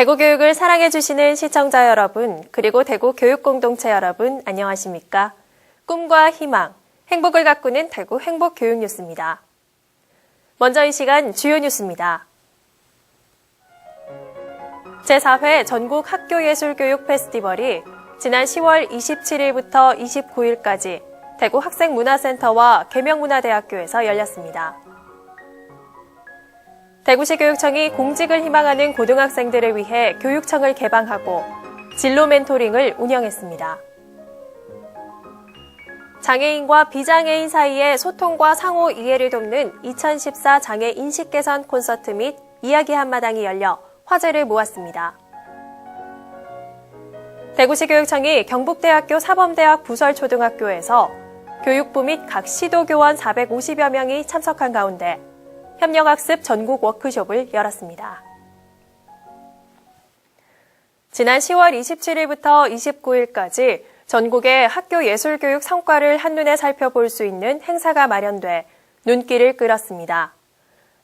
대구 교육을 사랑해주시는 시청자 여러분, 그리고 대구 교육공동체 여러분, 안녕하십니까? 꿈과 희망, 행복을 가꾸는 대구 행복교육뉴스입니다. 먼저 이 시간 주요 뉴스입니다. 제4회 전국 학교예술교육 페스티벌이 지난 10월 27일부터 29일까지 대구 학생문화센터와 계명문화대학교에서 열렸습니다. 대구시 교육청이 공직을 희망하는 고등학생들을 위해 교육청을 개방하고 진로 멘토링을 운영했습니다. 장애인과 비장애인 사이의 소통과 상호 이해를 돕는 2014 장애 인식 개선 콘서트 및 이야기 한마당이 열려 화제를 모았습니다. 대구시 교육청이 경북대학교 사범대학 부설초등학교에서 교육부 및 각 시도교원 450여 명이 참석한 가운데 협력학습 전국 워크숍을 열었습니다. 지난 10월 27일부터 29일까지 전국의 학교 예술교육 성과를 한눈에 살펴볼 수 있는 행사가 마련돼 눈길을 끌었습니다.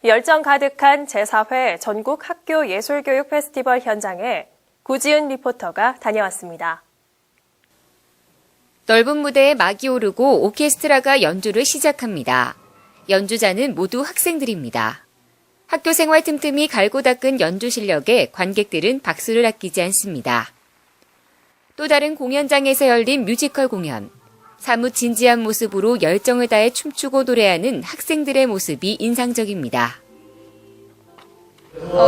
열정 가득한 제4회 전국 학교 예술교육 페스티벌 현장에 구지은 리포터가 다녀왔습니다. 넓은 무대에 막이 오르고 오케스트라가 연주를 시작합니다. 연주자는 모두 학생들입니다. 학교 생활 틈틈이 갈고 닦은 연주 실력에 관객들은 박수를 아끼지 않습니다. 또 다른 공연장에서 열린 뮤지컬 공연. 사뭇 진지한 모습으로 열정을 다해 춤추고 노래하는 학생들의 모습이 인상적입니다.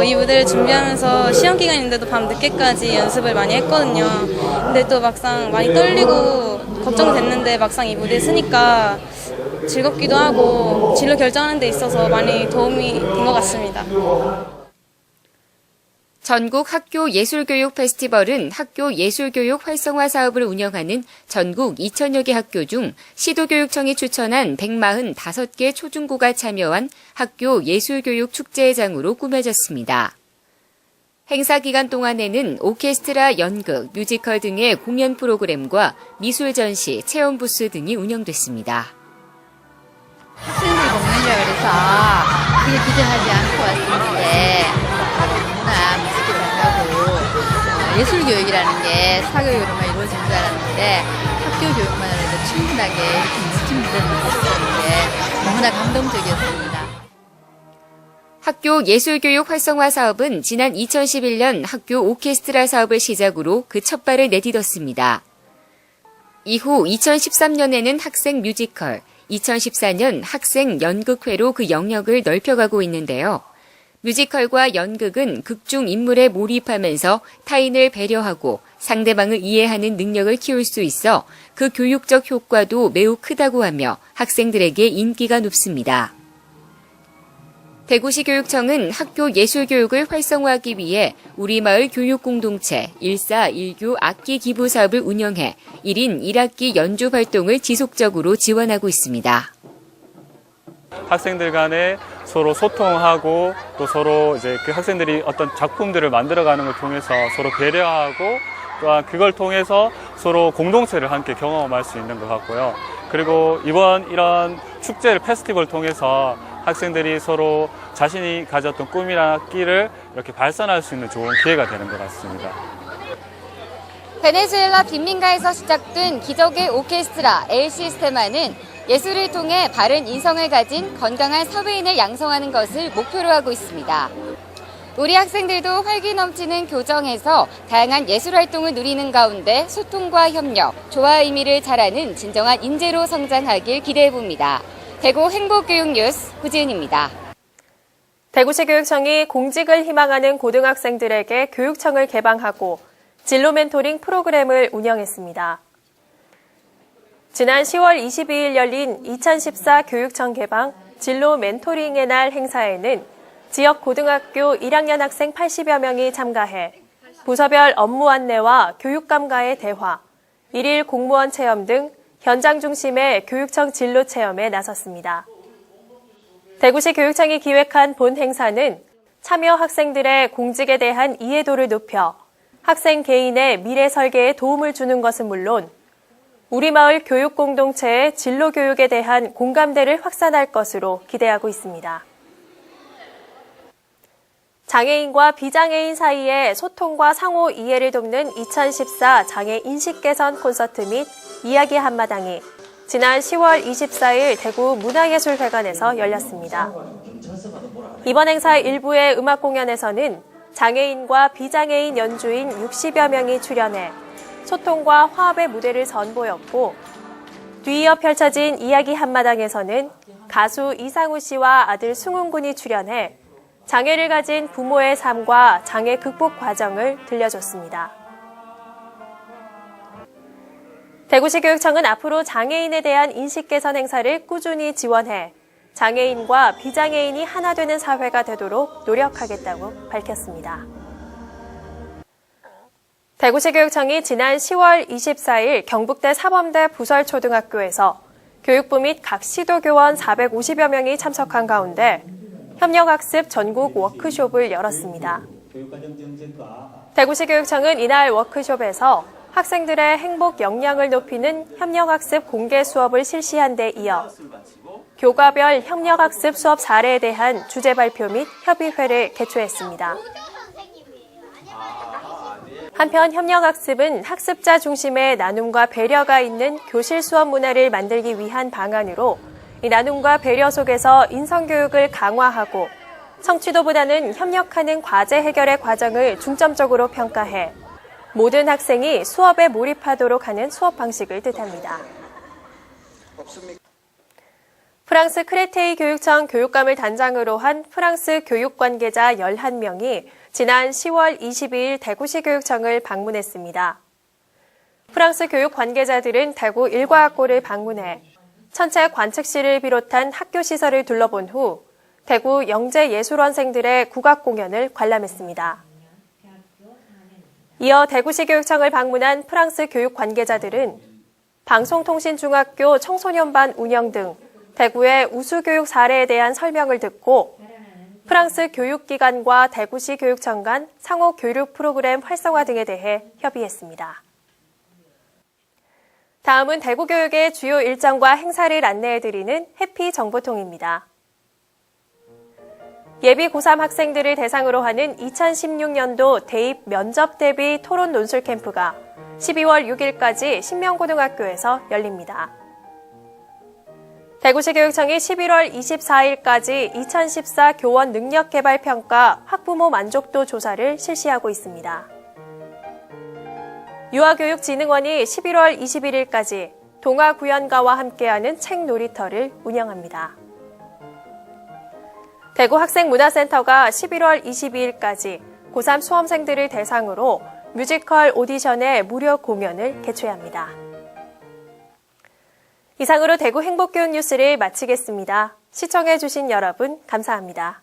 이 무대를 준비하면서 시험 기간인데도 밤 늦게까지 연습을 많이 했거든요. 근데 또 막상 많이 떨리고 걱정됐는데 막상 이 무대에 서니까 즐겁기도 하고 진로 결정하는 데 있어서 많이 도움이 된 것 같습니다. 전국 학교 예술교육 페스티벌은 학교 예술교육 활성화 사업을 운영하는 전국 2,000여 개 학교 중 시도교육청이 추천한 145개 초중고가 참여한 학교 예술교육 축제장으로 꾸며졌습니다. 행사 기간 동안에는 오케스트라, 연극, 뮤지컬 등의 공연 프로그램과 미술 전시, 체험 부스 등이 운영됐습니다. 학생들이 먹는다 그래서 그게 기대하지 않고 왔는데 너무나 맛있게 잘하고 예술교육이라는 게 사교육으로만 이루어지는 줄 알았는데 학교 교육만 해도 충분하게 이렇게 멋진 무대를 만들 수 있는데 너무나 감동적이었습니다. 학교 예술교육 활성화 사업은 지난 2011년 학교 오케스트라 사업을 시작으로 그 첫 발을 내딛었습니다. 이후 2013년에는 학생 뮤지컬, 2014년 학생 연극회로 그 영역을 넓혀가고 있는데요. 뮤지컬과 연극은 극중 인물에 몰입하면서 타인을 배려하고 상대방을 이해하는 능력을 키울 수 있어 그 교육적 효과도 매우 크다고 하며 학생들에게 인기가 높습니다. 대구시 교육청은 학교 예술교육을 활성화하기 위해 우리마을 교육공동체 1419 악기 기부 사업을 운영해 1인 1악기 연주 활동을 지속적으로 지원하고 있습니다. 학생들 간에 서로 소통하고 또 서로 이제 그 학생들이 어떤 작품들을 만들어가는 걸 통해서 서로 배려하고 또한 그걸 통해서 서로 공동체를 함께 경험할 수 있는 것 같고요. 그리고 이번 이런 축제를 페스티벌을 통해서 학생들이 서로 자신이 가졌던 꿈이나 끼를 이렇게 발산할 수 있는 좋은 기회가 되는 것 같습니다. 베네수엘라 빈민가에서 시작된 기적의 오케스트라 엘 시스테마는 예술을 통해 바른 인성을 가진 건강한 사회인을 양성하는 것을 목표로 하고 있습니다. 우리 학생들도 활기 넘치는 교정에서 다양한 예술 활동을 누리는 가운데 소통과 협력, 조화 의미를 잘하는 진정한 인재로 성장하길 기대해봅니다. 대구 행복교육뉴스 구지은입니다. 대구시 교육청이 공직을 희망하는 고등학생들에게 교육청을 개방하고 진로 멘토링 프로그램을 운영했습니다. 지난 10월 22일 열린 2014 교육청 개방 진로 멘토링의 날 행사에는 지역 고등학교 1학년 학생 80여 명이 참가해 부서별 업무 안내와 교육감과의 대화, 1일 공무원 체험 등 현장 중심의 교육청 진로 체험에 나섰습니다. 대구시 교육청이 기획한 본 행사는 참여 학생들의 공직에 대한 이해도를 높여 학생 개인의 미래 설계에 도움을 주는 것은 물론 우리마을 교육공동체의 진로 교육에 대한 공감대를 확산할 것으로 기대하고 있습니다. 장애인과 비장애인 사이의 소통과 상호 이해를 돕는 2014 장애 인식 개선 콘서트 및 이야기 한마당이 지난 10월 24일 대구 문화예술회관에서 열렸습니다. 이번 행사 일부의 음악 공연에서는 장애인과 비장애인 연주인 60여 명이 출연해 소통과 화합의 무대를 선보였고, 뒤이어 펼쳐진 이야기 한마당에서는 가수 이상우 씨와 아들 승훈 군이 출연해 장애를 가진 부모의 삶과 장애 극복 과정을 들려줬습니다. 대구시 교육청은 앞으로 장애인에 대한 인식 개선 행사를 꾸준히 지원해 장애인과 비장애인이 하나 되는 사회가 되도록 노력하겠다고 밝혔습니다. 대구시 교육청이 지난 10월 24일 경북대 사범대 부설초등학교에서 교육부 및 각 시도교원 450여 명이 참석한 가운데 협력학습 전국 워크숍을 열었습니다. 대구시 교육청은 이날 워크숍에서 학생들의 행복 역량을 높이는 협력학습 공개 수업을 실시한 데 이어 교과별 협력학습 수업 사례에 대한 주제 발표 및 협의회를 개최했습니다. 한편 협력학습은 학습자 중심의 나눔과 배려가 있는 교실 수업 문화를 만들기 위한 방안으로 이 나눔과 배려 속에서 인성교육을 강화하고 성취도보다는 협력하는 과제 해결의 과정을 중점적으로 평가해 모든 학생이 수업에 몰입하도록 하는 수업 방식을 뜻합니다. 프랑스 크레테이 교육청 교육감을 단장으로 한 프랑스 교육 관계자 11명이 지난 10월 22일 대구시 교육청을 방문했습니다. 프랑스 교육 관계자들은 대구 일과학고를 방문해 천체 관측실을 비롯한 학교 시설을 둘러본 후 대구 영재예술원생들의 국악 공연을 관람했습니다. 이어 대구시 교육청을 방문한 프랑스 교육 관계자들은 방송통신중학교 청소년반 운영 등 대구의 우수교육 사례에 대한 설명을 듣고 프랑스 교육기관과 대구시 교육청 간 상호 교육 프로그램 활성화 등에 대해 협의했습니다. 다음은 대구교육의 주요 일정과 행사를 안내해드리는 해피정보통입니다. 예비 고3 학생들을 대상으로 하는 2016년도 대입 면접 대비 토론 논술 캠프가 12월 6일까지 신명고등학교에서 열립니다. 대구시 교육청이 11월 24일까지 2014 교원 능력개발평가 학부모 만족도 조사를 실시하고 있습니다. 유아교육진흥원이 11월 21일까지 동아구연가와 함께하는 책 놀이터를 운영합니다. 대구학생문화센터가 11월 22일까지 고3 수험생들을 대상으로 뮤지컬 오디션의 무료 공연을 개최합니다. 이상으로 대구 행복교육 뉴스를 마치겠습니다. 시청해주신 여러분 감사합니다.